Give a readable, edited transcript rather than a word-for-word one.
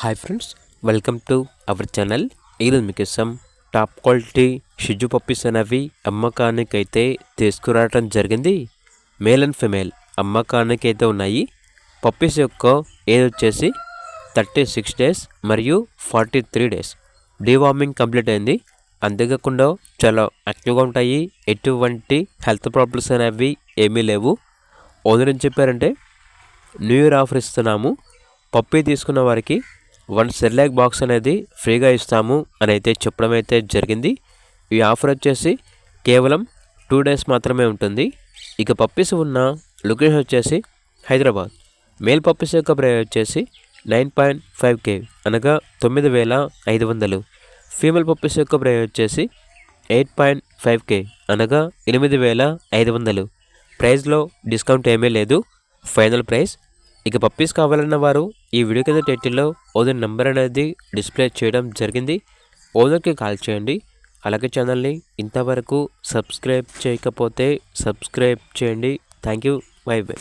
Hi friends, welcome to our channel. ఈరోజు మీకోసం top quality షిజు puppies అనేవి అమ్మకానికి అయితే తీసుకురావడం జరిగింది. మేల్ అండ్ ఫిమేల్ అమ్మకానికి అయితే ఉన్నాయి. పప్పీస్ యొక్క ఏజ్ వచ్చేసి 36 డేస్ మరియు 43 డేస్. డీవార్మింగ్ కంప్లీట్ అయింది. అంతేకాకుండా చాలా యాక్టివ్గా ఉంటాయి. ఎటువంటి హెల్త్ ప్రాబ్లమ్స్ అనేవి ఏమీ లేవు. ఓనర్ ఏం చెప్పారంటే, న్యూ ఇయర్ ఆఫర్ ఇస్తున్నాము, పప్పీ తీసుకున్న వారికి 1 సెర్లాక్ బాక్స్ అనేది ఫ్రీగా ఇస్తాము అని అయితే చెప్పడం అయితే జరిగింది. ఈ ఆఫర్ వచ్చేసి కేవలం 2 డేస్ మాత్రమే ఉంటుంది. ఇక పప్పీస్ ఉన్న లొకేషన్ వచ్చేసి హైదరాబాద్. మేల్ పప్పీస్ యొక్క ప్రైస్ వచ్చేసి 9.5K అనగా 9,500. ఫీమేల్ పప్పీస్ యొక్క ప్రైస్ వచ్చేసి 8.5K అనగా 8,500. ప్రైస్లో డిస్కౌంట్ ఏమీ లేదు, ఫైనల్ ప్రైస్. ఇక పప్పీస్ కావాలన్న వారు ఈ వీడియో కింద టైటిల్లో ఓనర్ నెంబర్ అనేది డిస్ప్లే చేయడం జరిగింది. ఓనర్కి కాల్ చేయండి. అలాగే ఛానల్ని ఇంతవరకు సబ్స్క్రైబ్ చేయకపోతే సబ్స్క్రైబ్ చేయండి. Thank you. By by.